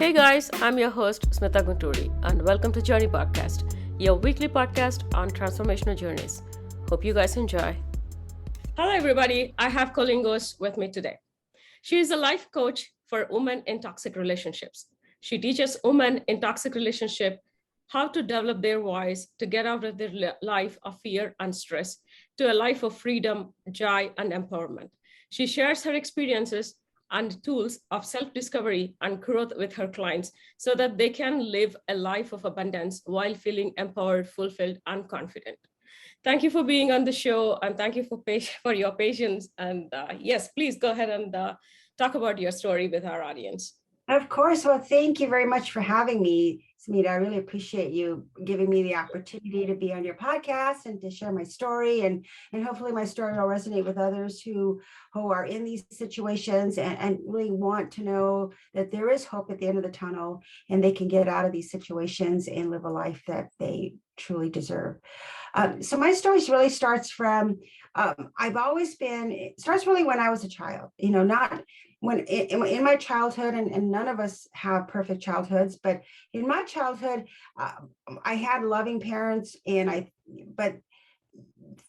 Hey guys, I'm your host Smitha and welcome to Journey Podcast, your weekly podcast on transformational journeys. Hope you guys enjoy. Hello everybody, I have Coleen Gose with me today. She is a life coach for women in toxic relationships. She teaches women in toxic relationship how to develop their voice to get out of their life of fear and stress to a life of freedom, joy, and empowerment. She shares her experiences and tools of self-discovery and growth with her clients so that they can live a life of abundance while feeling empowered, fulfilled, and confident. Thank you for being on the show, and thank you for your patience. And yes, please go ahead and talk about your story with our audience. Of course. Well, thank you very much for having me, Smitha. I really appreciate you giving me the opportunity to be on your podcast and to share my story. And hopefully my story will resonate with others who are in these situations and really want to know that there is hope at the end of the tunnel and they can get out of these situations and live a life that they truly deserve. So my story really starts from, it starts really when I was a child, not when in my childhood, and none of us have perfect childhoods, but in my childhood, I had loving parents, but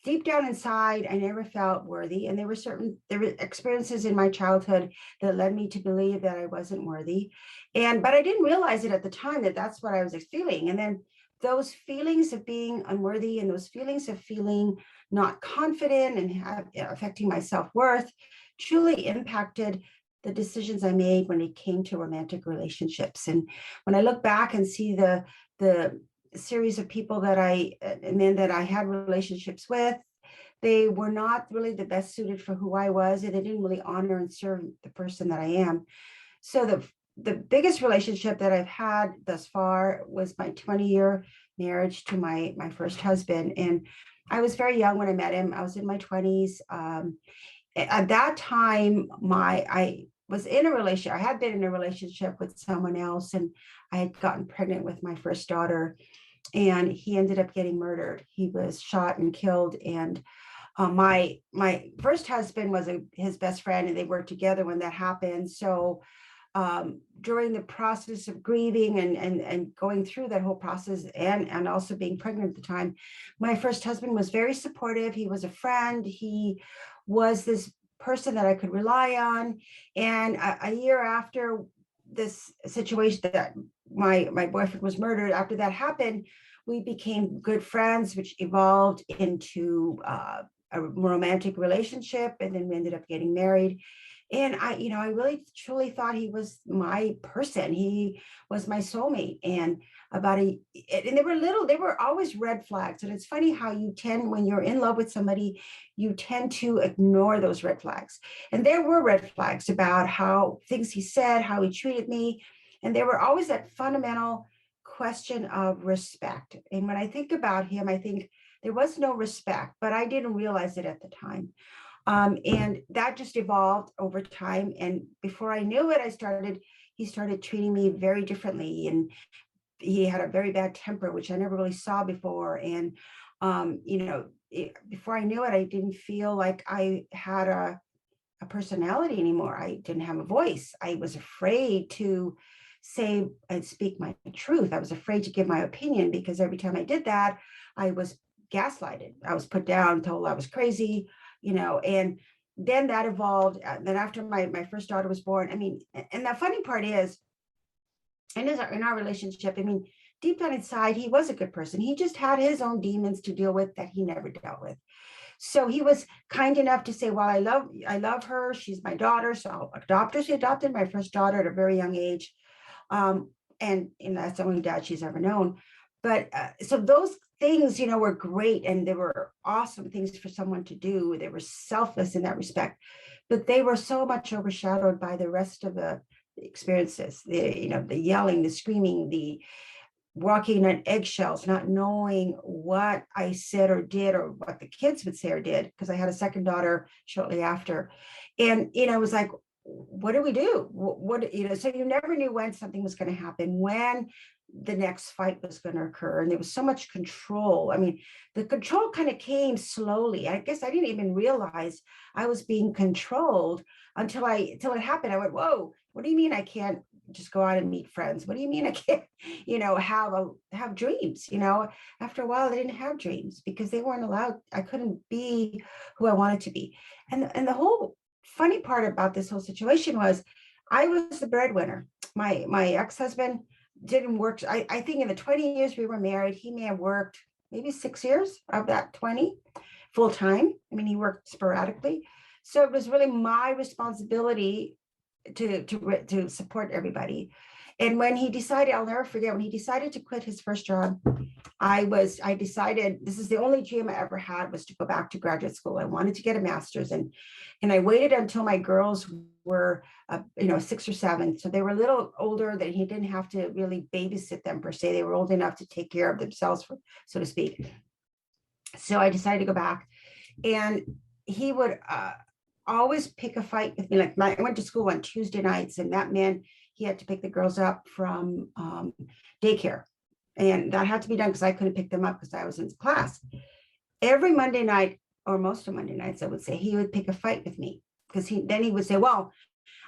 deep down inside, I never felt worthy. And there were experiences in my childhood that led me to believe that I wasn't worthy. But I didn't realize it at the time that that's what I was feeling. And then those feelings of being unworthy and those feelings of feeling not confident and affecting my self-worth truly impacted the decisions I made when it came to romantic relationships. And when I look back and see the series of people and men that I had relationships with, they were not really the best suited for who I was, and they didn't really honor and serve the person that I am. So the biggest relationship that I've had thus far was my 20-year marriage to my first husband. And I was very young when I met him. I was in my 20s. At that time, I was in a relationship. I had been in a relationship with someone else, and I had gotten pregnant with my first daughter, and he ended up getting murdered. He was shot and killed. And my first husband was his best friend, and they worked together when that happened. So during the process of grieving and going through that whole process and also being pregnant at the time, my first husband was very supportive. He was a friend. He was this person that I could rely on. And a year after this situation that my boyfriend was murdered, after that happened, we became good friends, which evolved into a romantic relationship. And then we ended up getting married. And I really truly thought he was my person. He was my soulmate. And they were always red flags. And it's funny how when you're in love with somebody, you tend to ignore those red flags. And there were red flags about how things he said, how he treated me. And there were always that fundamental question of respect. And when I think about him, I think there was no respect, but I didn't realize it at the time. And that just evolved over time. And before I knew it, he started treating me very differently. And he had a very bad temper, which I never really saw before. And, before I knew it, I didn't feel like I had a personality anymore. I didn't have a voice. I was afraid to say and speak my truth. I was afraid to give my opinion because every time I did that, I was gaslighted. I was put down, told I was crazy, and then that evolved. Then after my first daughter was born, and the funny part is, in our relationship, deep down inside, he was a good person. He just had his own demons to deal with that he never dealt with. So he was kind enough to say, well, I love her. She's my daughter. So I'll adopt her. She adopted my first daughter at a very young age. And that's the only dad she's ever known. But so those things, were great. And they were awesome things for someone to do. They were selfless in that respect. But they were so much overshadowed by the rest of the experiences, the yelling, the screaming, the walking on eggshells, not knowing what I said or did or what the kids would say or did, because I had a second daughter shortly after. And, it was like, what do we do? So you never knew when something was going to happen, when the next fight was going to occur. And there was so much control. The control kind of came slowly. I guess I didn't even realize I was being controlled until it happened. I went, whoa, what do you mean I can't just go out and meet friends. What do you mean I can't, have dreams? After a while, I didn't have dreams because they weren't allowed. I couldn't be who I wanted to be. And the whole funny part about this whole situation was I was the breadwinner. My ex-husband didn't work. I think in the 20 years we were married, he may have worked maybe 6 years of that 20 full time. I mean, he worked sporadically. So it was really my responsibility to support everybody. And when he decided, I'll never forget, when he decided to quit his first job, I decided this is the only dream I ever had, was to go back to graduate school. I wanted to get a master's, and I waited until my girls were 6 or 7, so they were a little older, that he didn't have to really babysit them per se. They were old enough to take care of themselves, so to speak. So I decided to go back, and he would always pick a fight with me. Like I went to school on Tuesday nights, and that meant he had to pick the girls up from daycare. And that had to be done because I couldn't pick them up because I was in class. Every Monday night, or most of Monday nights, I would say, he would pick a fight with me, because then he would say, well,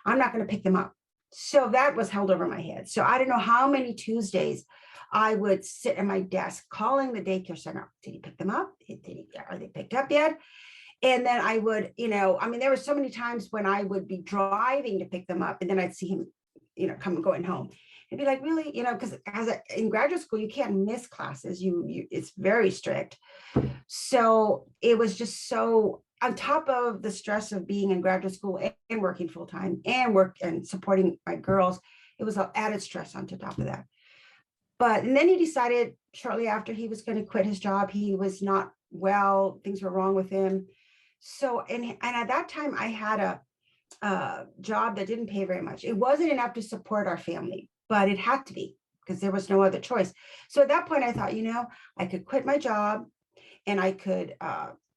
I'm not going to pick them up. So that was held over my head. So I don't know how many Tuesdays I would sit at my desk calling the daycare center. Did he pick them up? Are they picked up yet? And then I would, there were so many times when I would be driving to pick them up, and then I'd see him, going home. And be like, really, because in graduate school, you can't miss classes. It's very strict. So it was just so, on top of the stress of being in graduate school and working full time and supporting my girls, it was an added stress on top of that. And then he decided shortly after he was going to quit his job. He was not well. Things were wrong with him. So, and at that time I had a job that didn't pay very much. It wasn't enough to support our family, but it had to be because there was no other choice. So at that point I thought, I could quit my job, and I could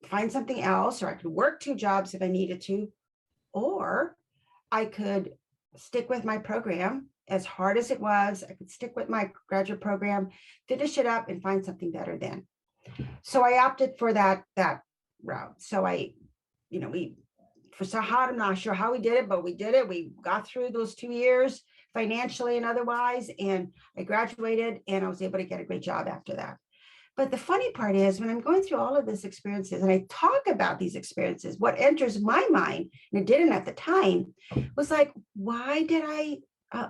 find something else, or I could work 2 jobs if I needed to, or I could stick with my program as hard as it was. I could stick with my graduate program, finish it up, and find something better then. So I opted for that route. So I'm not sure how we did it, but we did it. We got through those 2 years financially and otherwise, and I graduated, and I was able to get a great job after that. But the funny part is, when I'm going through all of these experiences and I talk about these experiences, what enters my mind, and it didn't at the time, was like, why did I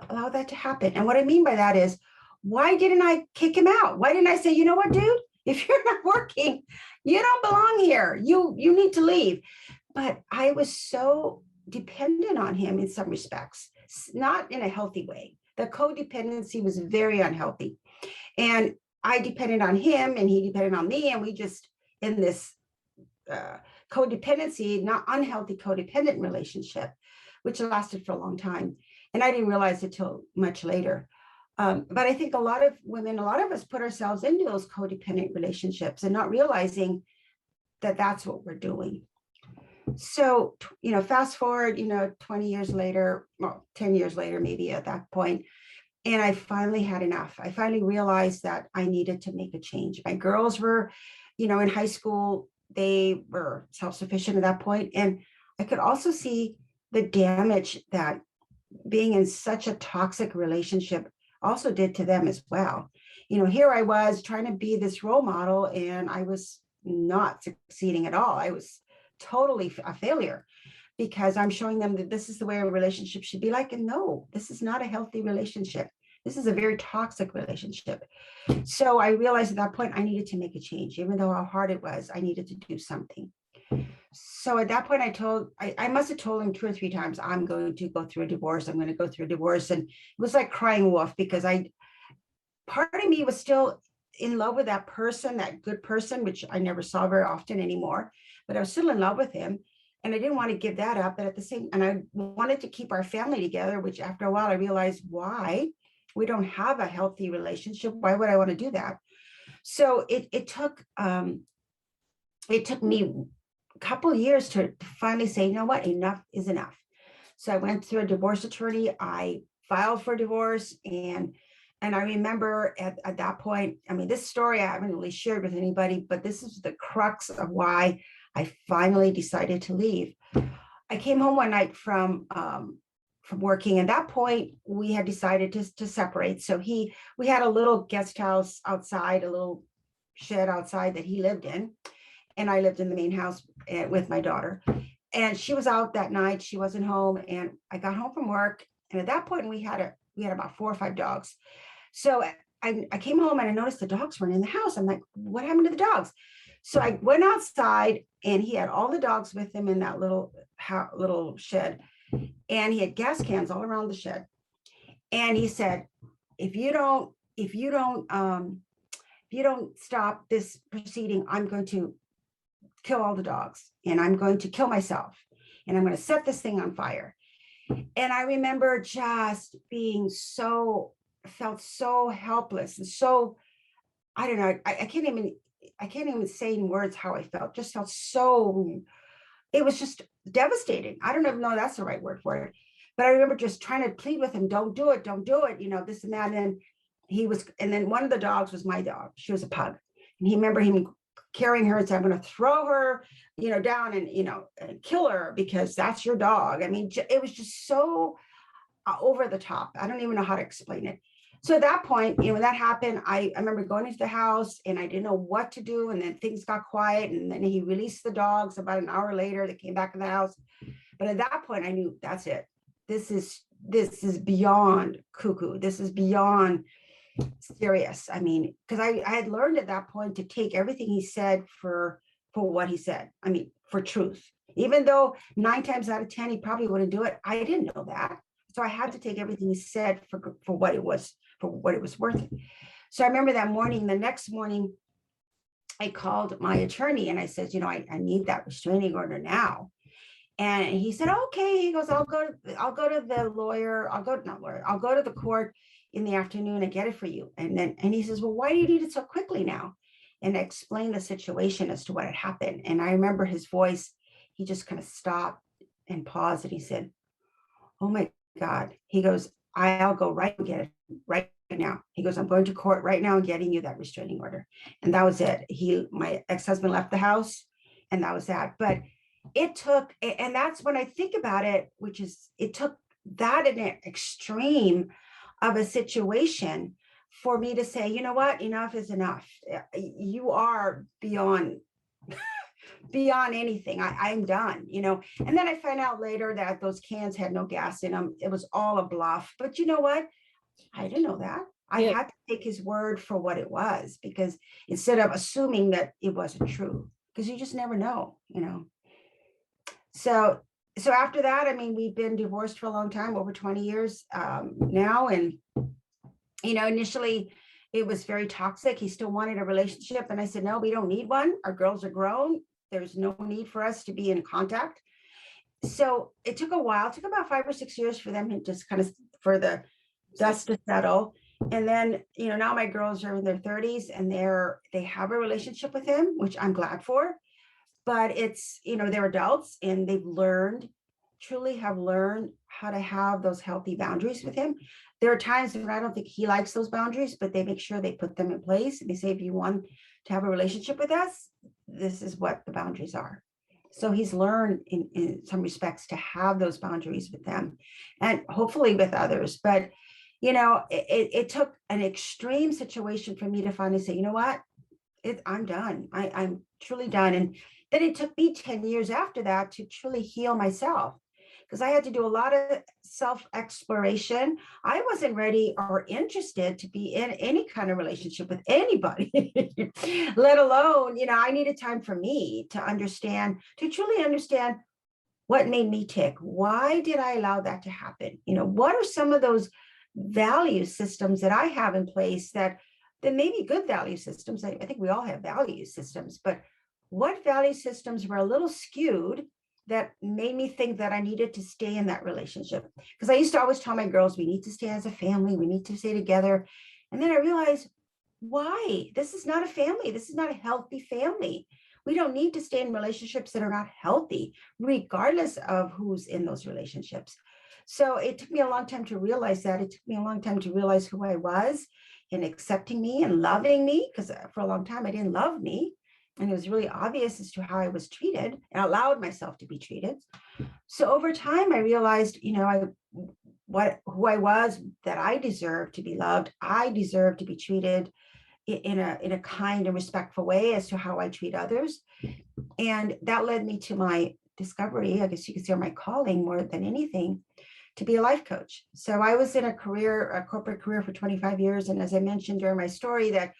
allow that to happen? And what I mean by that is, why didn't I kick him out? Why didn't I say, you know what, dude, if you're not working, you don't belong here. You need to leave. But I was so dependent on him in some respects, not in a healthy way. The codependency was very unhealthy. And I depended on him, and he depended on me. And we just, in this codependency, not unhealthy codependent relationship, which lasted for a long time. And I didn't realize it till much later. But I think a lot of women, a lot of us put ourselves into those codependent relationships and not realizing that that's what we're doing. So, fast forward, 20 years later, well, 10 years later, maybe at that point, and I finally had enough. I finally realized that I needed to make a change. My girls were, in high school, they were self-sufficient at that point. And I could also see the damage that being in such a toxic relationship also did to them as well. Here I was trying to be this role model, and I was not succeeding at all. I was totally a failure, because I'm showing them that this is the way a relationship should be like. And no, this is not a healthy relationship. This is a very toxic relationship. So I realized at that point I needed to make a change. Even though how hard it was, I needed to do something. So at that point I must have told him 2 or 3 times, I'm going to go through a divorce. I'm going to go through a divorce. And it was like crying wolf, because part of me was still in love with that person, that good person, which I never saw very often anymore, but I was still in love with him. And I didn't want to give that up. But and I wanted to keep our family together, which after a while I realized why we don't have a healthy relationship. Why would I want to do that? So it took me a couple of years to finally say, you know what, enough is enough. So I went through a divorce attorney. I filed for divorce, and I remember at that point, this story I haven't really shared with anybody, but this is the crux of why I finally decided to leave. I came home one night from from working. At that point, we had decided to separate. So we had a little guest house outside, a little shed outside that he lived in. And I lived in the main house with my daughter. And she was out that night. She wasn't home. And I got home from work. And at that point, we had about 4 or 5 dogs. So I came home and I noticed the dogs weren't in the house. I'm like, what happened to the dogs? So I went outside and he had all the dogs with him in that little shed. And he had gas cans all around the shed. And he said, if you don't stop this proceeding, I'm going to kill all the dogs and I'm going to kill myself and I'm going to set this thing on fire. And I remember just being felt so helpless and so, I don't know, I can't even say in words how I felt. Just felt so, it was just devastating. I don't even know if that's the right word for it. But I remember just trying to plead with him, don't do it, this and that. And then one of the dogs was my dog. She was a pug. And he remember him carrying her and said, I'm going to throw her, down and kill her because that's your dog. I mean, it was just so over the top. I don't even know how to explain it. So at that point, when that happened, I remember going into the house and I didn't know what to do. And then things got quiet. And then he released the dogs about an hour later. They came back in the house. But at that point, I knew that's it. This is beyond cuckoo. This is beyond serious. I mean, because I had learned at that point to take everything he said for what he said. I mean, for truth. Even though 9 times out of 10, he probably wouldn't do it. I didn't know that. So I had to take everything he said for what it was worth. So I remember the next morning, I called my attorney and I said, I need that restraining order now. And he said, okay. He goes, I'll go to the lawyer. I'll go to the court in the afternoon and get it for you. And he says, well, why do you need it so quickly now? And I explained the situation as to what had happened. And I remember his voice, he just kind of stopped and paused and he said, oh my God. He goes, I'll go right and get it right now. He goes, I'm going to court right now and getting you that restraining order. And that was it. My ex-husband left the house and that was that. But it took, and that's when I think about it, it took that in an extreme of a situation for me to say, you know what, enough is enough. You are beyond anything. I'm done, And then I find out later that those cans had no gas in them. It was all a bluff. But you know what? I didn't know that. I had to take his word for what it was, because instead of assuming that it wasn't true, because you just never know, So after that, I mean, we've been divorced for a long time, over 20 years now. And, initially it was very toxic. He still wanted a relationship. And I said, no, we don't need one. Our girls are grown. There's no need for us to be in contact. So it took a while. It took about 5 or 6 years for them to just kind of, for the dust to settle. And then, now my girls are in their 30s and they have a relationship with him, which I'm glad for. But it's, they're adults and they've truly have learned how to have those healthy boundaries with him. There are times when I don't think he likes those boundaries, but they make sure they put them in place. And they say, if you want to have a relationship with us, this is what the boundaries are. So he's learned in some respects to have those boundaries with them and hopefully with others. But, it took an extreme situation for me to finally say, you know what, I'm done. I'm truly done. And then it took me 10 years after that to truly heal myself, because I had to do a lot of self-exploration. I wasn't ready or interested to be in any kind of relationship with anybody, let alone, I needed time for me to truly understand what made me tick. Why did I allow that to happen? What are some of those value systems that I have in place that may be good value systems? I think we all have value systems, but what value systems were a little skewed that made me think that I needed to stay in that relationship? Because I used to always tell my girls, we need to stay as a family, we need to stay together. And then I realized, why? This is not a family. This is not a healthy family. We don't need to stay in relationships that are not healthy, regardless of who's in those relationships. So it took me a long time to realize that. It took me a long time to realize who I was and accepting me and loving me, because for a long time I didn't love me. And it was really obvious as to how I was treated and allowed myself to be treated. So over time, I realized, who I was, that I deserved to be loved. I deserve to be treated in a kind and respectful way as to how I treat others. And that led me to my discovery, I guess you could say, my calling more than anything, to be a life coach. So I was in a corporate career for 25 years. And as I mentioned during my story, that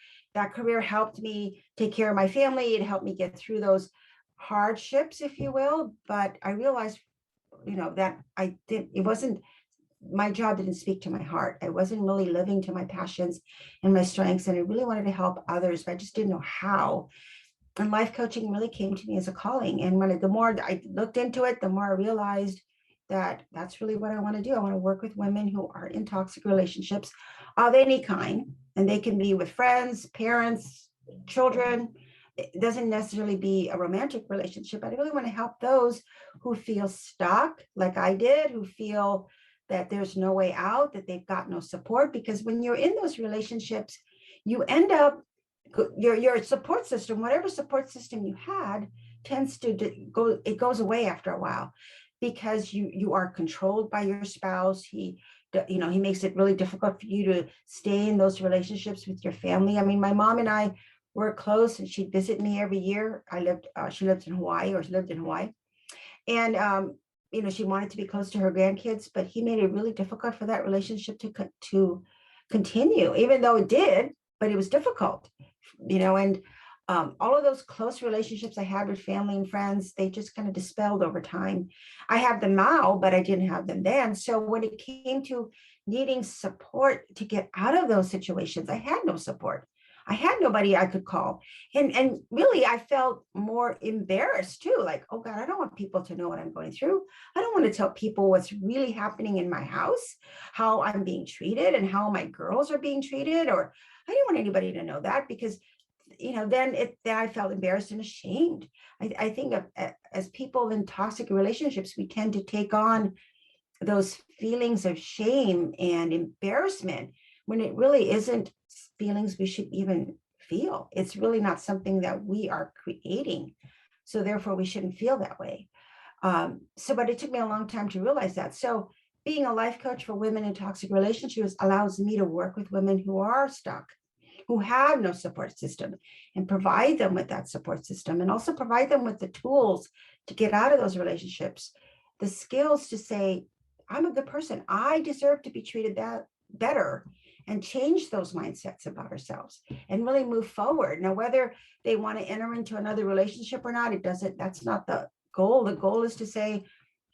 career helped me take care of my family. It helped me get through those hardships, if you will. But I realized, that it wasn't, my job didn't speak to my heart. I wasn't really living to my passions and my strengths. And I really wanted to help others, but I just didn't know how. And life coaching really came to me as a calling. And the more I looked into it, the more I realized that that's really what I want to do. I want to work with women who are in toxic relationships of any kind. And they can be with friends, parents, children. It doesn't necessarily be a romantic relationship. I really want to help those who feel stuck, like I did, who feel that there's no way out, that they've got no support. Because when you're in those relationships, you end up, your support system, whatever support system you had, tends to go, it goes away after a while, because you are controlled by your spouse. He makes it really difficult for you to stay in those relationships with your family. I mean, my mom and I were close, and she'd visit me every year. She lived in Hawaii, or she lived in Hawaii. And she wanted to be close to her grandkids, but he made it really difficult for that relationship to continue, even though it did, but it was difficult. And all of those close relationships I had with family and friends, they just kind of dispelled over time. I have them now, but I didn't have them then. So when it came to needing support to get out of those situations, I had no support. I had nobody I could call. And really, I felt more embarrassed too. Like, oh God, I don't want people to know what I'm going through. I don't want to tell people what's really happening in my house, how I'm being treated and how my girls are being treated. Or I didn't want anybody to know that, because then I felt embarrassed and ashamed. I think as people in toxic relationships, we tend to take on those feelings of shame and embarrassment when it really isn't feelings we should even feel. It's really not something that we are creating. So therefore, we shouldn't feel that way. But it took me a long time to realize that. So being a life coach for women in toxic relationships allows me to work with women who are stuck, who have no support system, and provide them with that support system, and also provide them with the tools to get out of those relationships, the skills to say, I'm a good person. I deserve to be treated better, and change those mindsets about ourselves and really move forward. Now, whether they want to enter into another relationship or not, that's not the goal. The goal is to say,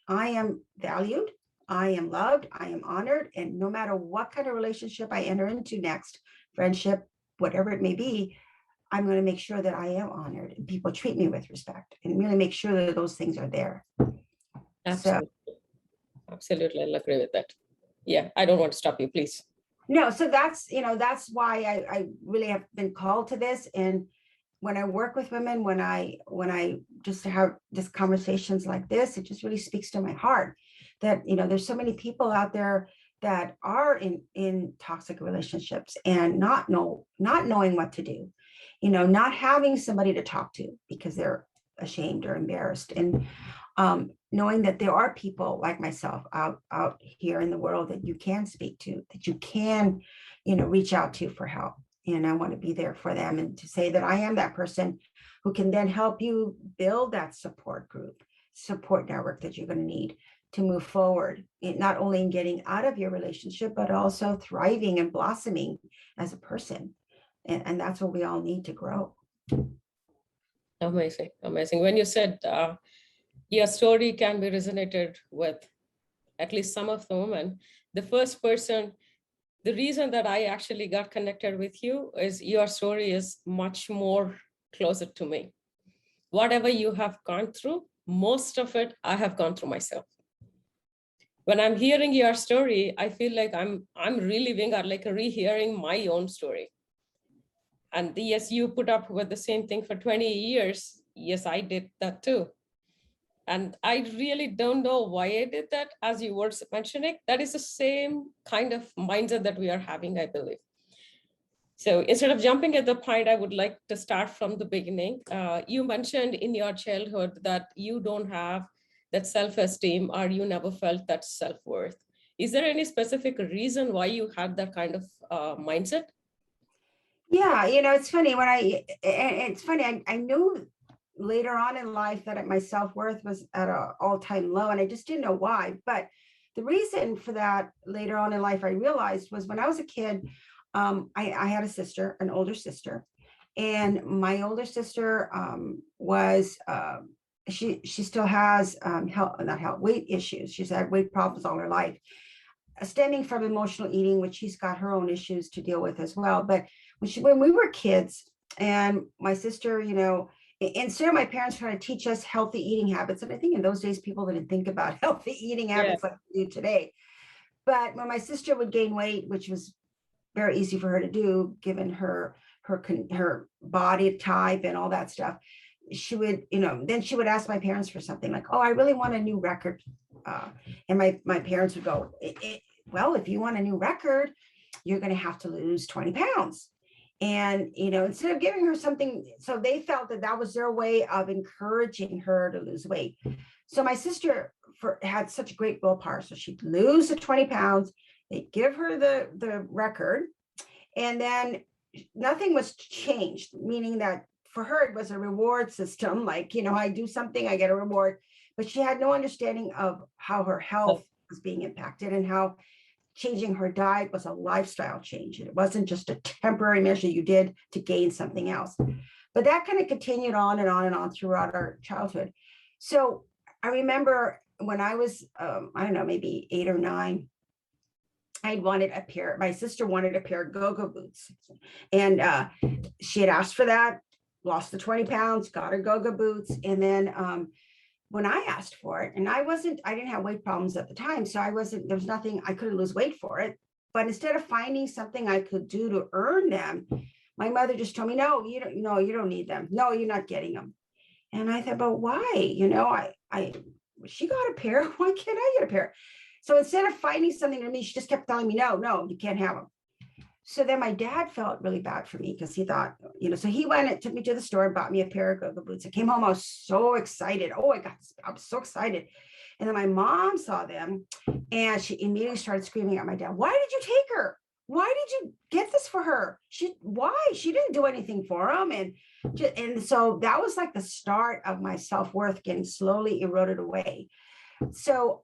I am valued, I am loved, I am honored. And no matter what kind of relationship I enter into next, friendship, whatever it may be, I'm going to make sure that I am honored and people treat me with respect, and really make sure that those things are there. Absolutely. Absolutely. I'll agree with that. Yeah. I don't want to stop you, please. No, so that's why I really have been called to this. And when I work with women, when I just have just conversations like this, it just really speaks to my heart that, there's so many people out there that are in toxic relationships and not knowing what to do, not having somebody to talk to because they're ashamed or embarrassed. And knowing that there are people like myself out here in the world that you can speak to, that you can, reach out to for help. And I want to be there for them, and to say that I am that person who can then help you build that support group, support network that you're going to need to move forward, not only in getting out of your relationship, but also thriving and blossoming as a person. And that's what we all need to grow. Amazing. Amazing. When you said your story can be resonated with at least some of the women, the reason that I actually got connected with you is your story is much more closer to me. Whatever you have gone through, most of it I have gone through myself. When I'm hearing your story, I feel like I'm reliving or like rehearing my own story. And yes, you put up with the same thing for 20 years. Yes, I did that too. And I really don't know why I did that. As you were mentioning, that is the same kind of mindset that we are having, I believe. So instead of jumping at the point, I would like to start from the beginning. You mentioned in your childhood that you don't have that self-esteem, or you never felt that self-worth. Is there any specific reason why you had that kind of mindset? Yeah, it's funny I knew later on in life that my self-worth was at an all-time low, and I just didn't know why. But the reason for that later on in life I realized was when I was a kid. I had a sister, an older sister, and my older sister was she still has health, not health, weight issues. She's had weight problems all her life, stemming from emotional eating, which she's got her own issues to deal with as well. But when we were kids, and my sister, instead of my parents trying to teach us healthy eating habits, and I think in those days people didn't think about healthy eating habits like we do today. But when my sister would gain weight, which was very easy for her to do, given her body type and all that stuff, she would, then she would ask my parents for something like, "Oh, I really want a new record," and my parents would go, "Well, if you want a new record, you're going to have to lose 20 pounds." And instead of giving her something, so they felt that that was their way of encouraging her to lose weight. So my sister had such great willpower, so she'd lose the 20 pounds. They'd give her the record, and then nothing was changed, meaning that for her it was a reward system. Like, I do something, I get a reward. But she had no understanding of how her health was being impacted, and how changing her diet was a lifestyle change. It wasn't just a temporary measure you did to gain something else. But that kind of continued on and on and on throughout our childhood. So I remember when I was, I don't know, maybe 8 or 9, my sister wanted a pair of go-go boots. And she had asked for that, lost the 20 pounds, got her go-go boots. And then when I asked for it, and I didn't have weight problems at the time. So there was nothing, I couldn't lose weight for it. But instead of finding something I could do to earn them, my mother just told me, "No, you don't need them. No, you're not getting them." And I thought, "But why? She got a pair. Why can't I get a pair?" So instead of finding something to me, she just kept telling me, "No, you can't have them." So then my dad felt really bad for me, because he thought, so he went and took me to the store and bought me a pair of go-go boots. I came home, I was so excited. Oh, I was so excited. And then my mom saw them, and she immediately started screaming at my dad, "Why did you take her? Why did you get this for her? Why? She didn't do anything for him." And so that was like the start of my self-worth getting slowly eroded away. So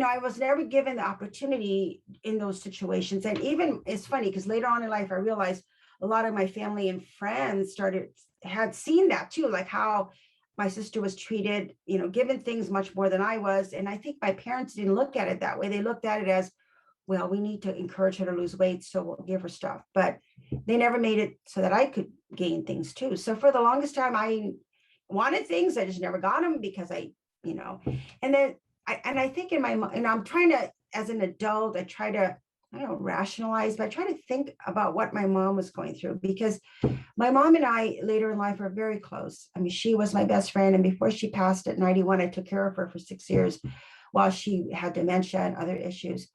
I was never given the opportunity in those situations. And even it's funny, because later on in life, I realized a lot of my family and friends had seen that too, like how my sister was treated, given things much more than I was. And I think my parents didn't look at it that way. They looked at it as, well, we need to encourage her to lose weight, so we'll give her stuff. But they never made it so that I could gain things too. So for the longest time, I wanted things, I just never got them, because and then I think I'm trying to, as an adult, I try to, I don't know, rationalize, but I try to think about what my mom was going through, because my mom and I later in life were very close. I mean, she was my best friend. And before she passed at 91, I took care of her for 6 years while she had dementia and other issues.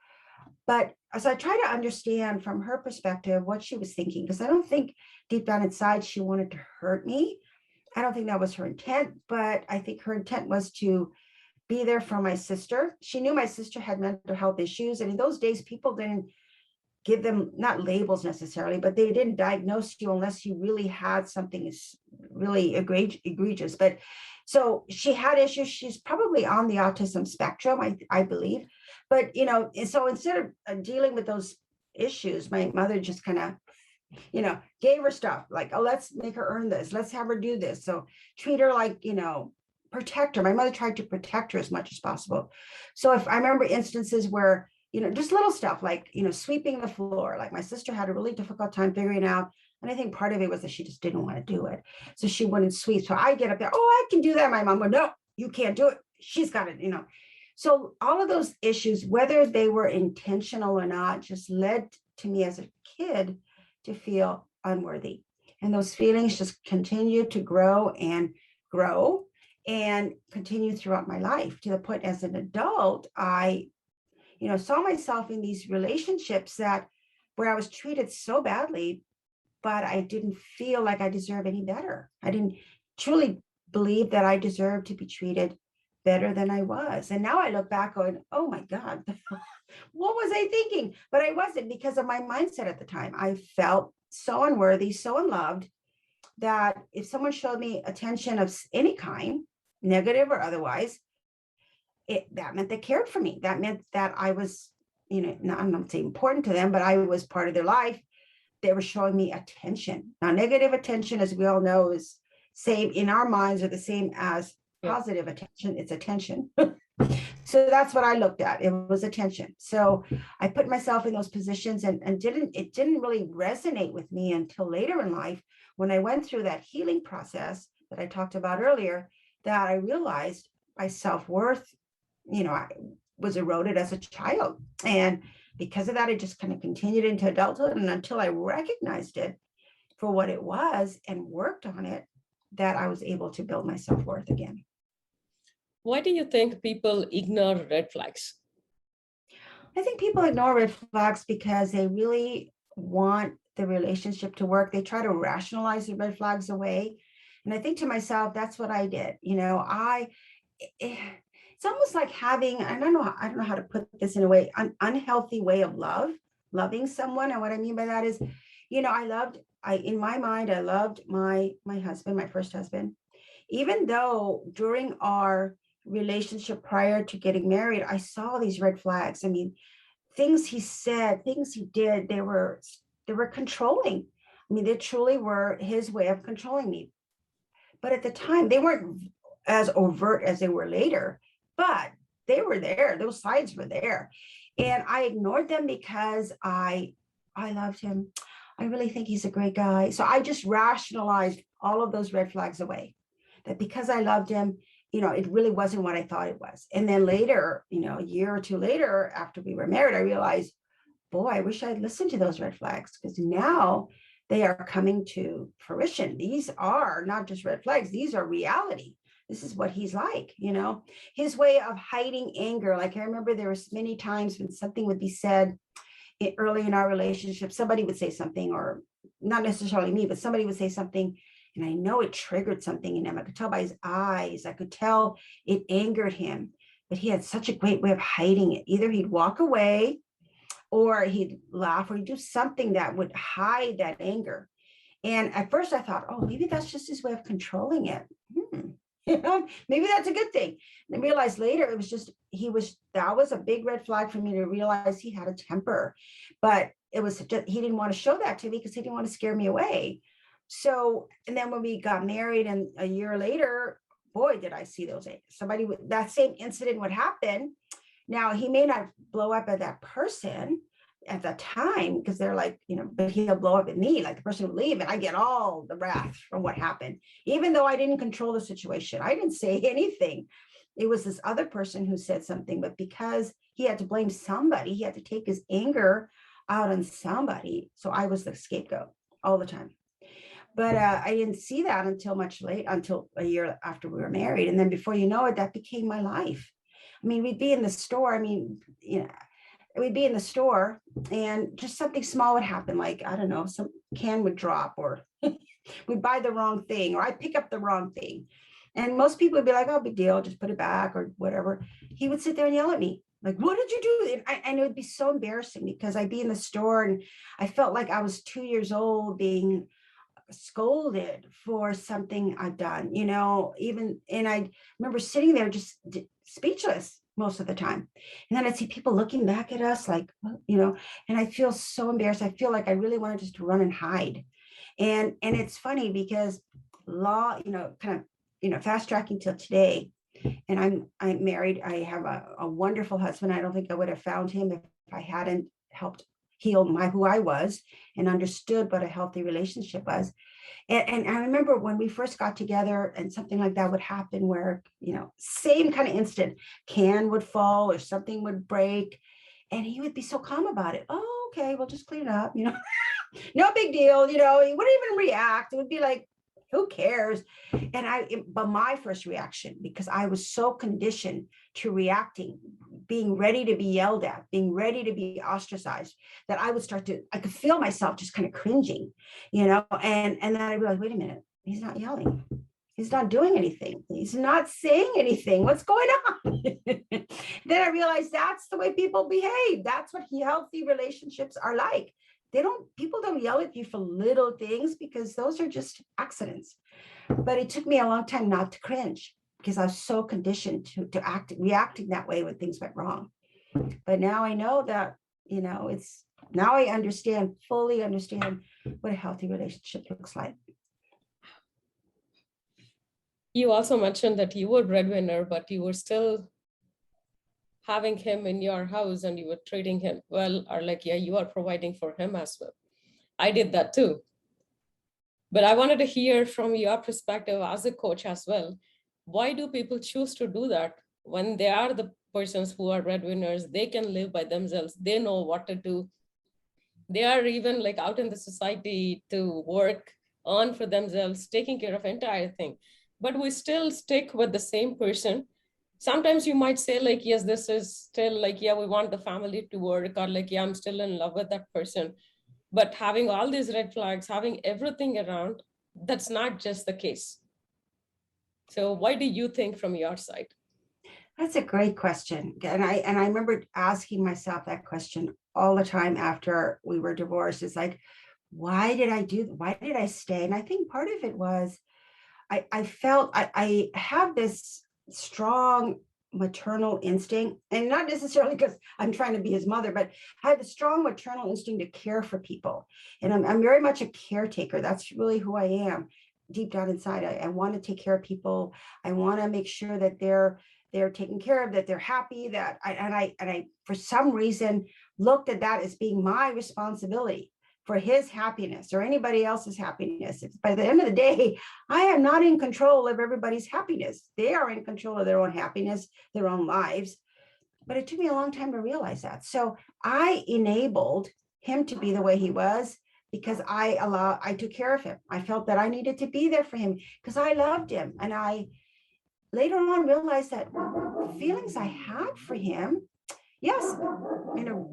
But as I try to understand from her perspective what she was thinking, because I don't think deep down inside she wanted to hurt me. I don't think that was her intent, but I think her intent was to be there for my sister. She knew my sister had mental health issues. And in those days, people didn't give them, not labels necessarily, but they didn't diagnose you unless you really had something really egregious. But so she had issues. She's probably on the autism spectrum, I believe. But, so instead of dealing with those issues, my mother just kind of, gave her stuff like, "Oh, let's make her earn this. Let's have her do this." So treat her like, protect her. My mother tried to protect her as much as possible. So if I remember instances where, just little stuff like, sweeping the floor, like my sister had a really difficult time figuring out. And I think part of it was that she just didn't want to do it. So she wouldn't sweep. So I get up there, "Oh, I can do that." My mom would, "No, you can't do it. She's got it, So all of those issues, whether they were intentional or not, just led to me as a kid to feel unworthy. And those feelings just continued to grow and grow and continue throughout my life, to the point as an adult, I, saw myself in these relationships where I was treated so badly, but I didn't feel like I deserve any better. I didn't truly believe that I deserved to be treated better than I was. And now I look back going, oh my God, what was I thinking? But I wasn't, because of my mindset at the time. I felt so unworthy, so unloved, that if someone showed me attention of any kind, negative or otherwise, that meant they cared for me. That meant that I was, I'm not saying important to them, but I was part of their life. They were showing me attention. Now, negative attention, as we all know, is same in our minds, are the same as positive attention. It's attention. So that's what I looked at. It was attention. So I put myself in those positions, and it didn't really resonate with me until later in life, when I went through that healing process that I talked about earlier, that I realized my self-worth, I was eroded as a child. And because of that, I just kind of continued into adulthood. And until I recognized it for what it was and worked on it, that I was able to build my self-worth again. Why do you think people ignore red flags? I think people ignore red flags because they really want the relationship to work. They try to rationalize the red flags away. And I think to myself, that's what I did. It's almost like having, I don't know how to put this in a way, an unhealthy way of loving someone. And what I mean by that is, in my mind, I loved my husband, my first husband, even though during our relationship prior to getting married, I saw these red flags. I mean, things he said, things he did, they were controlling. I mean, they truly were his way of controlling me. But at the time, they weren't as overt as they were later, but they were there. Those signs were there. And I ignored them because I loved him. I really think he's a great guy. So I just rationalized all of those red flags away, that because I loved him, it really wasn't what I thought it was. And then later, a year or two later, after we were married, I realized, boy, I wish I'd listened to those red flags, because now they are coming to fruition. These are not just red flags. These are reality. This is what he's like, his way of hiding anger. Like, I remember there was many times when something would be said early in our relationship, somebody would say something, or not necessarily me, but somebody would say something, and I know it triggered something in him. I could tell by his eyes. I could tell it angered him, but he had such a great way of hiding it. Either he'd walk away, or he'd laugh, or he'd do something that would hide that anger. And at first I thought, oh, maybe that's just his way of controlling it. Maybe that's a good thing. And I realized later it was just, that was a big red flag for me to realize he had a temper. But it was just, he didn't want to show that to me because he didn't want to scare me away. So, and then when we got married, and a year later, boy, did I see those. That same incident would happen. Now, he may not blow up at that person at that time, because they're like, but he'll blow up at me, like the person would leave, and I get all the wrath from what happened, even though I didn't control the situation. I didn't say anything. It was this other person who said something, but because he had to blame somebody, he had to take his anger out on somebody. So I was the scapegoat all the time. But I didn't see that until a year after we were married. And then before you know it, that became my life. I mean, we'd be in the store. We'd be in the store, and just something small would happen. Like, I don't know, some can would drop, or we'd buy the wrong thing, or I'd pick up the wrong thing. And most people would be like, oh, big deal, just put it back or whatever. He would sit there and yell at me, like, what did you do? And it would be so embarrassing, because I'd be in the store and I felt like I was 2 years old being scolded for something I've done, and I remember sitting there just speechless most of the time. And then I'd see people looking back at us like, and I feel so embarrassed. I feel like I really wanted just to run and hide. And it's funny because fast tracking till today, and I'm married. I have a wonderful husband. I don't think I would have found him if I hadn't helped heal who I was and understood what a healthy relationship was. And I remember when we first got together, and something like that would happen where, same kind of instant, can would fall or something would break, and he would be so calm about it. Oh, okay, we'll just clean it up, no big deal. He wouldn't even react. It would be like, who cares? But my first reaction, because I was so conditioned to reacting being ready to be yelled at, being ready to be ostracized, that I could feel myself just kind of cringing, and then I realized, wait a minute, he's not yelling. He's not doing anything. He's not saying anything. What's going on? Then I realized that's the way people behave. That's what healthy relationships are like. People don't yell at you for little things because those are just accidents. But it took me a long time not to cringe because I was so conditioned to reacting that way when things went wrong. But now I know that, now I fully understand what a healthy relationship looks like. You also mentioned that you were breadwinner, but you were still having him in your house and you were treating him well, or like, yeah, you are providing for him as well. I did that too. But I wanted to hear from your perspective as a coach as well. Why do people choose to do that when they are the persons who are breadwinners? They can live by themselves. They know what to do. They are even like out in the society to work on for themselves, taking care of entire thing. But we still stick with the same person. Sometimes you might say like, yes, this is still like, yeah, we want the family to work, or like, yeah, I'm still in love with that person. But having all these red flags, having everything around, that's not just the case. So why do you think from your side? That's a great question. And I remember asking myself that question all the time after we were divorced. It's like, why did I stay? And I think part of it was I felt I have this strong maternal instinct, and not necessarily because I'm trying to be his mother, but I have a strong maternal instinct to care for people. And I'm very much a caretaker. That's really who I am deep down inside. I want to take care of people. I want to make sure that they're taken care of, that they're happy, that I for some reason looked at that as being my responsibility for his happiness or anybody else's happiness. By the end of the day, I am not in control of everybody's happiness. They are in control of their own happiness, their own lives. But it took me a long time to realize that. So I enabled him to be the way he was because I took care of him. I felt that I needed to be there for him because I loved him. And I later on realized that the feelings I had for him, yes, in a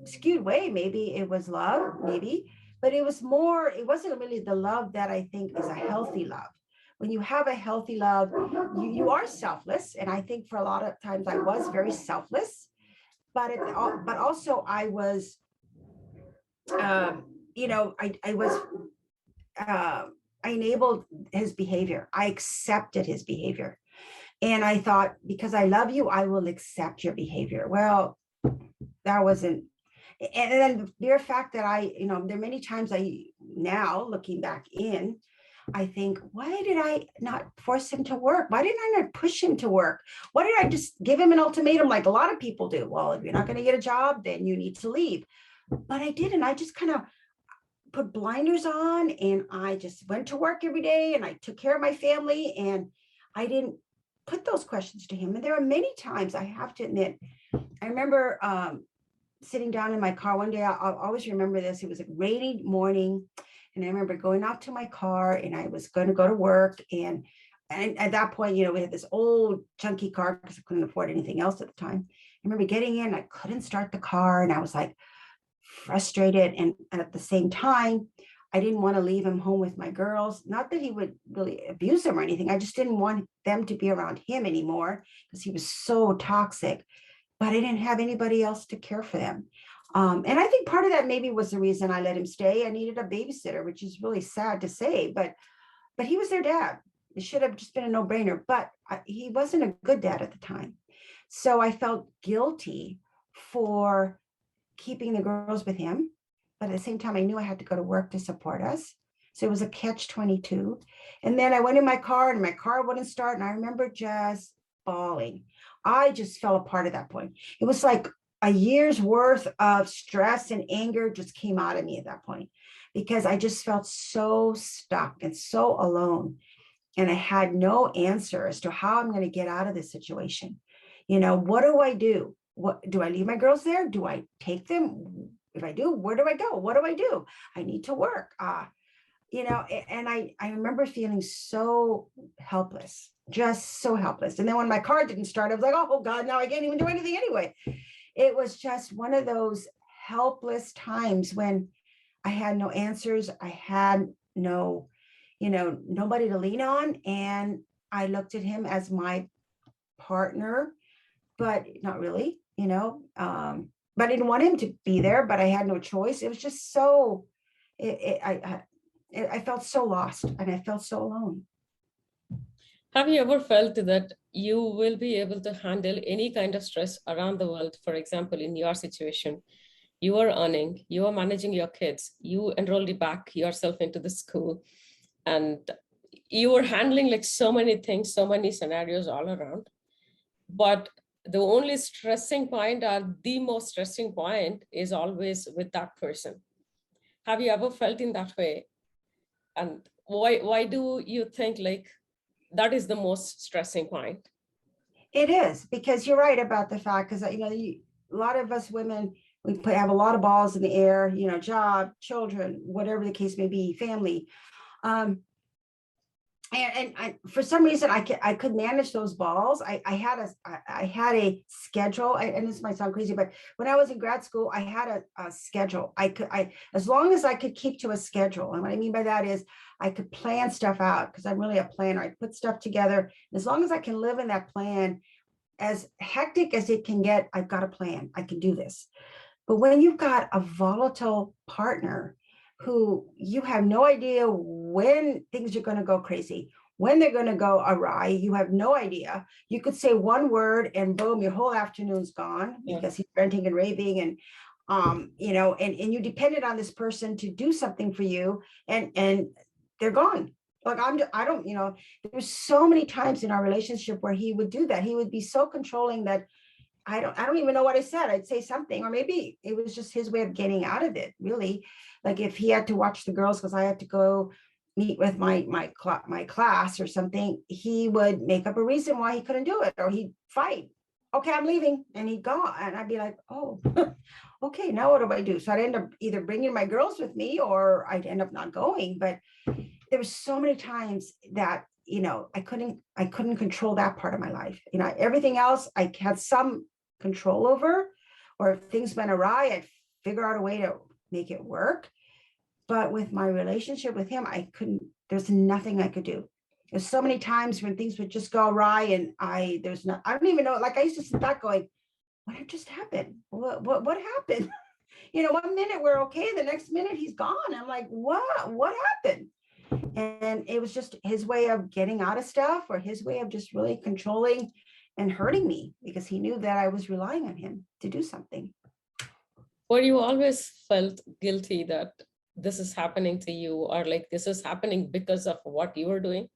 skewed way, maybe it was love, but it wasn't really the love that I think is a healthy love. When you have a healthy love, you are selfless. And I think for a lot of times I was very selfless, but also I was, I enabled his behavior. I accepted his behavior. And I thought, because I love you, I will accept your behavior. Well, that wasn't. And then the mere fact that there are many times now looking back in, I think, why did I not force him to work? Why didn't I not push him to work? Why did I just give him an ultimatum like a lot of people do? Well, if you're not going to get a job, then you need to leave. But I didn't. I just kind of put blinders on and I just went to work every day and I took care of my family and I didn't put those questions to him. And there are many times, I have to admit, I remember sitting down in my car one day. I'll always remember this. It was a rainy morning. And I remember going out to my car and I was going to go to work. And at that point, we had this old chunky car because I couldn't afford anything else at the time. I remember getting in, I couldn't start the car and I was like frustrated. And at the same time, I didn't want to leave him home with my girls. Not that he would really abuse them or anything. I just didn't want them to be around him anymore because he was so toxic. But I didn't have anybody else to care for them. And I think part of that maybe was the reason I let him stay. I needed a babysitter, which is really sad to say, but he was their dad. It should have just been a no-brainer, but he wasn't a good dad at the time. So I felt guilty for keeping the girls with him. But at the same time, I knew I had to go to work to support us. So it was a catch-22. And then I went in my car and my car wouldn't start. And I remember just bawling. I just fell apart at that point. It was like a year's worth of stress and anger just came out of me at that point because I just felt so stuck and so alone. And I had no answer as to how I'm going to get out of this situation. What do I do? What do I leave my girls there? Do I take them? If I do, where do I go? What do I do? I need to work. and I remember feeling so helpless, just so helpless. And then when my car didn't start, I was like, oh God, now I can't even do anything anyway. It was just one of those helpless times when I had no answers. I had nobody to lean on. And I looked at him as my partner, but not really, but I didn't want him to be there, but I had no choice. It was just so, I felt so lost and I felt so alone. Have you ever felt that you will be able to handle any kind of stress around the world? For example, in your situation, you are earning, you are managing your kids, you enrolled back yourself into the school, and you were handling like so many things, so many scenarios all around. But the only stressing point, or the most stressing point, is always with that person. Have you ever felt in that way? And why do you think like that is the most stressing point? It is, because you're right about the fact, because a lot of us women, have a lot of balls in the air, job, children, whatever the case may be, family. Um, and for some reason I could manage those balls. I had a schedule, and this might sound crazy, but when I was in grad school, I had a schedule. As long as I could keep to a schedule, and what I mean by that is I could plan stuff out, because I'm really a planner. I put stuff together. As long as I can live in that plan, as hectic as it can get, I've got a plan. I can do this. But when you've got a volatile partner who you have no idea when things are going to go crazy, when they're going to go awry, you have no idea. You could say one word and boom, your whole afternoon's gone because he's ranting and raving, and and you depended on this person to do something for you, and they're gone. Like I don't, there was so many times in our relationship where he would do that. He would be so controlling that I don't even know what I said. I'd say something, or maybe it was just his way of getting out of it, really. Like if he had to watch the girls because I had to go meet with my class or something, he would make up a reason why he couldn't do it, or he'd fight. Okay, I'm leaving, and he'd go, and I'd be like, oh, okay, now what do I do? So I'd end up either bringing my girls with me, or I'd end up not going. But there were so many times that I couldn't control that part of my life. Everything else I had some control over, or if things went awry, I'd figure out a way to make it work. But with my relationship with him, I couldn't. There's nothing I could do. There's so many times when things would just go awry, and I don't even know. Like I used to sit back going, what just happened? What happened? 1 minute we're okay, the next minute he's gone. I'm like, what happened? And it was just his way of getting out of stuff, or his way of just really controlling and hurting me, because he knew that I was relying on him to do something. Or you always felt guilty that this is happening to you, or like this is happening because of what you were doing?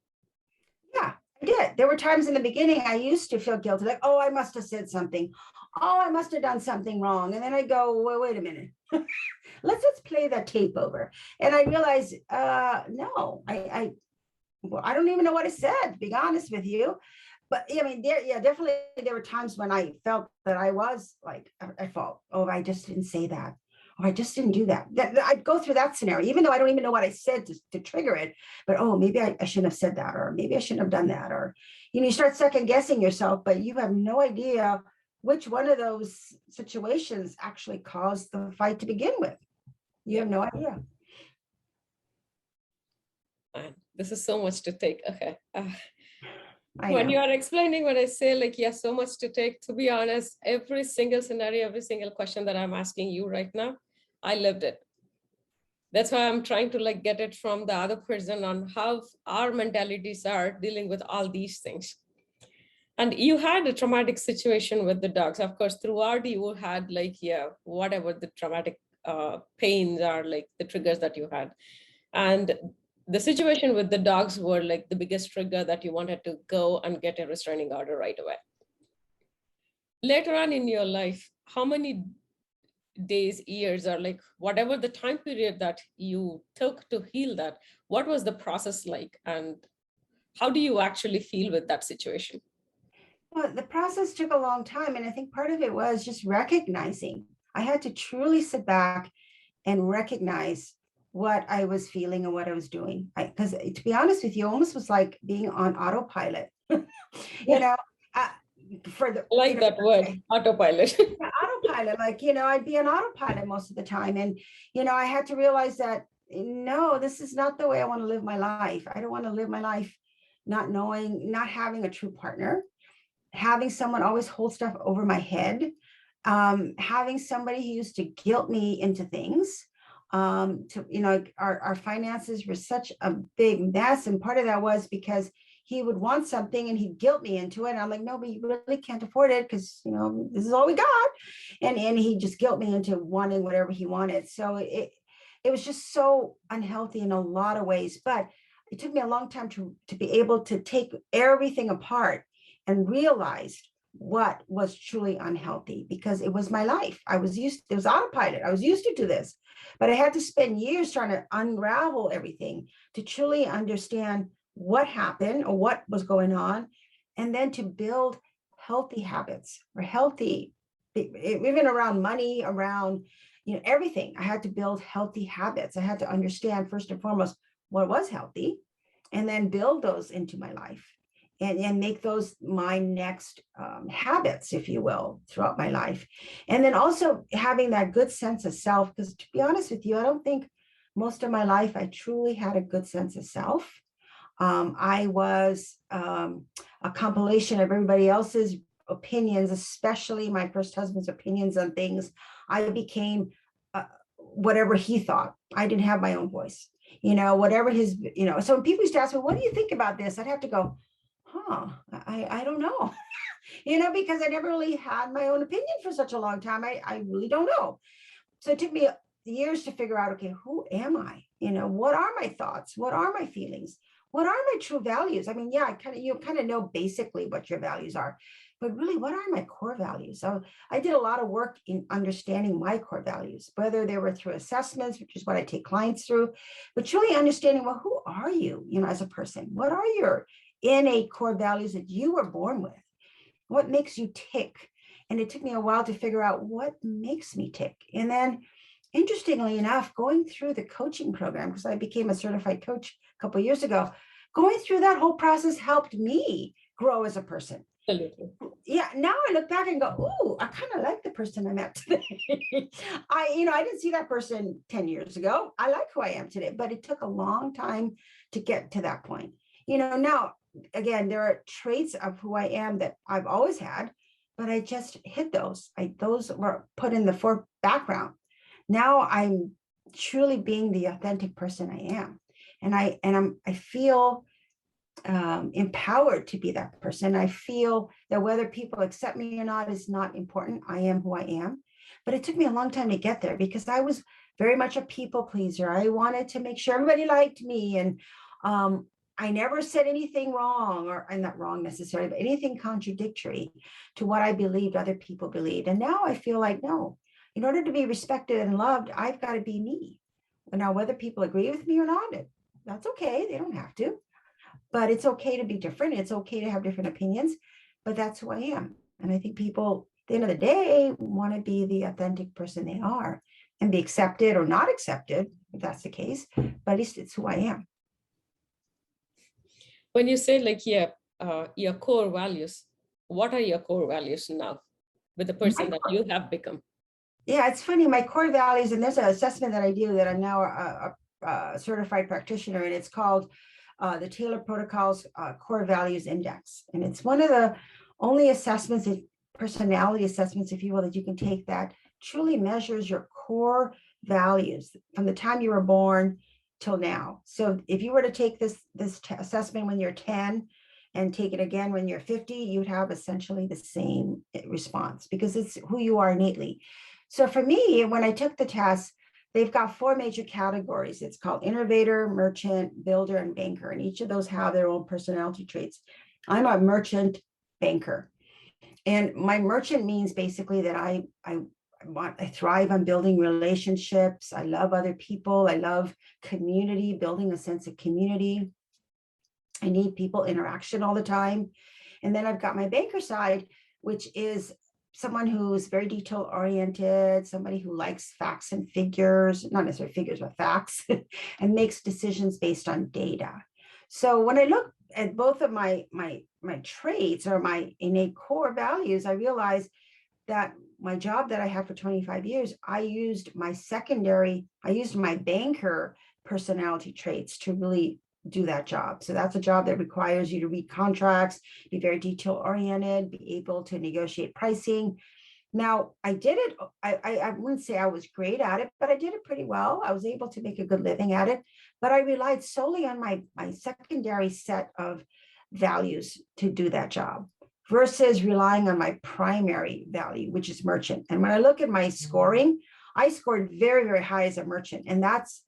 Yeah, I did. There were times in the beginning I used to feel guilty, like, oh, I must have said something. Oh, I must have done something wrong. And then I go, wait a minute. Let's play that tape over. And I realized, no, I don't even know what I said, to be honest with you. But I mean, definitely there were times when I felt that I was like at fault. Oh, I just didn't say that. Or I just didn't do that. I'd go through that scenario, even though I don't even know what I said to trigger it. But oh, maybe I shouldn't have said that, or maybe I shouldn't have done that. Or, you start second guessing yourself, but you have no idea which one of those situations actually caused the fight to begin with. You have no idea. Man, this is so much to take. Okay. I When know. you are explaining, when I say like, yeah, so much to take, to be honest, every single scenario, every single question that I'm asking you right now, I lived it. That's why I'm trying to like get it from the other person on how our mentalities are dealing with all these things. And you had a traumatic situation with the dogs. Of course, throughout you had like, yeah, whatever the traumatic pains are, like the triggers that you had. And the situation with the dogs were like the biggest trigger that you wanted to go and get a restraining order right away. Later on in your life, how many days, years, or like whatever the time period that you took to heal that, what was the process like? And how do you actually feel with that situation? Well, the process took a long time. And I think part of it was just recognizing. I had to truly sit back and recognize what I was feeling and what I was doing. Because to be honest with you, almost was like being on autopilot. you Yeah, know, uh, for the I like that word, autopilot. yeah, autopilot, like, I'd be on autopilot most of the time. And, I had to realize that no, this is not the way I want to live my life. I don't want to live my life not knowing, not having a true partner, having someone always hold stuff over my head, having somebody who used to guilt me into things. Our finances were such a big mess. And part of that was because he would want something and he'd guilt me into it. And I'm like, no, but you really can't afford it because, this is all we got. And he just guilt me into wanting whatever he wanted. So it was just so unhealthy in a lot of ways. But it took me a long time to be able to take everything apart and realized what was truly unhealthy because it was my life. It was autopilot. I was used to do this, but I had to spend years trying to unravel everything to truly understand what happened or what was going on, and then to build healthy habits or healthy, even around money, around, everything. I had to build healthy habits. I had to understand first and foremost what was healthy and then build those into my life and make those my next habits, if you will, throughout my life. And then also having that good sense of self, because to be honest with you, I don't think most of my life I truly had a good sense of self. I was a compilation of everybody else's opinions, especially my first husband's opinions on things. I became whatever he thought. I didn't have my own voice. Whatever his, so when people used to ask me, what do you think about this? I'd have to go, I don't know, because I never really had my own opinion for such a long time. I really don't know. So it took me years to figure out, okay, who am I? What are my thoughts? What are my feelings? What are my true values? I mean, yeah, you kind of know basically what your values are, but really, what are my core values? So I did a lot of work in understanding my core values, whether they were through assessments, which is what I take clients through, but truly understanding, well, who are you, as a person? What are your innate core values that you were born with? What makes you tick? And it took me a while to figure out what makes me tick. And then, interestingly enough, going through the coaching program, because I became a certified coach a couple of years ago, going through that whole process helped me grow as a person. Absolutely. Yeah, now I look back and go, ooh, I kind of like the person I met today. I didn't see that person 10 years ago. I like who I am today, but it took a long time to get to that point. Now, again, there are traits of who I am that I've always had, but I just hit those. Those were put in the background. Now I'm truly being the authentic person I am. And I feel empowered to be that person. I feel that whether people accept me or not is not important. I am who I am. But it took me a long time to get there because I was very much a people pleaser. I wanted to make sure everybody liked me. And I never said anything wrong, or I'm not wrong necessarily, but anything contradictory to what I believed other people believed. And now I feel like, no, in order to be respected and loved, I've got to be me. Now, whether people agree with me or not, that's okay. They don't have to. But it's okay to be different. It's okay to have different opinions, but that's who I am. And I think people, at the end of the day, want to be the authentic person they are and be accepted or not accepted, if that's the case, but at least it's who I am. When you say your core values, what are your core values now with the person that you have become? Yeah, it's funny. My core values, and there's an assessment that I do that I'm now a certified practitioner, and it's called the Taylor Protocol's Core Values Index. And it's one of the only assessments, personality assessments, if you will, that you can take that truly measures your core values from the time you were born till now. So if you were to take this assessment when you're 10 and take it again when you're 50, you'd have essentially the same response because it's who you are innately. So for me, when I took the test, they've got 4 major categories. It's called innovator, merchant, builder, and banker. And each of those have their own personality traits. I'm a merchant banker. And my merchant means basically that I thrive on building relationships. I love other people. I love community, building a sense of community. I need people interaction all the time. And then I've got my banker side, which is someone who's very detail oriented, somebody who likes facts and figures, not necessarily figures, but facts, and makes decisions based on data. So when I look at both of my traits or my innate core values, I realize that my job that I had for 25 years, I used my banker personality traits to really do that job. So that's a job that requires you to read contracts, be very detail oriented, be able to negotiate pricing. Now, I did it. I wouldn't say I was great at it, but I did it pretty well. I was able to make a good living at it, but I relied solely on my secondary set of values to do that job versus relying on my primary value, which is merchant. And when I look at my scoring, I scored very, very high as a merchant. And that's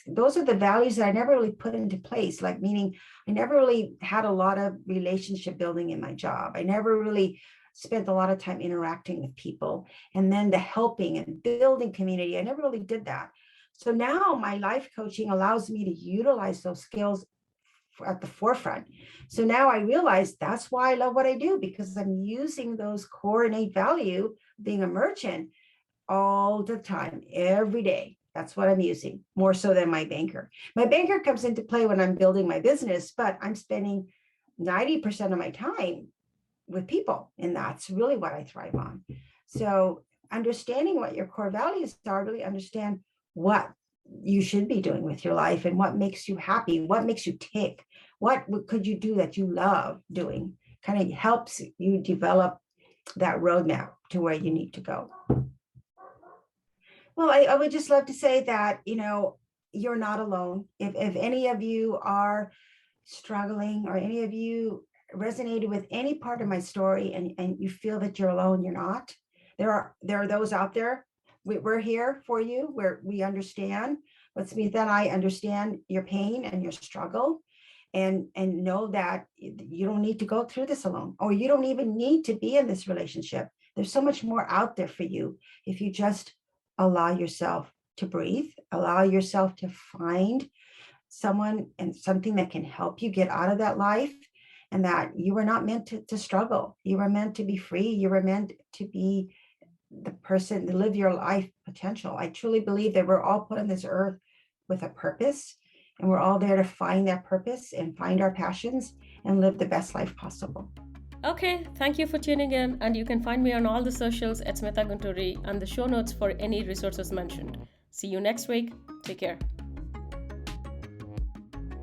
those are the values that I never really put into place, like meaning I never really had a lot of relationship building in my job. I never really spent a lot of time interacting with people, and then the helping and building community. I never really did that. So now my life coaching allows me to utilize those skills at the forefront. So now I realize that's why I love what I do, because I'm using those core innate value, being a merchant, all the time, every day. That's what I'm using, more so than my banker. My banker comes into play when I'm building my business, but I'm spending 90% of my time with people, and that's really what I thrive on. So understanding what your core values are, really understand what you should be doing with your life and what makes you happy, what makes you tick, what could you do that you love doing, kind of helps you develop that roadmap to where you need to go. Well, I would just love to say that, you're not alone. If any of you are struggling, or any of you resonated with any part of my story, and you feel that you're alone, you're not. There are those out there. We're here for you, where we understand. But Smitha and I understand your pain and your struggle, and know that you don't need to go through this alone, or you don't even need to be in this relationship. There's so much more out there for you if you just allow yourself to breathe, allow yourself to find someone and something that can help you get out of that life, and that you were not meant to struggle. You were meant to be free. You were meant to be the person to live your life potential. I truly believe that we're all put on this earth with a purpose, and we're all there to find that purpose and find our passions and live the best life possible. Okay, thank you for tuning in, and you can find me on all the socials at Smitha Gunturi and the show notes for any resources mentioned. See you next week. Take care.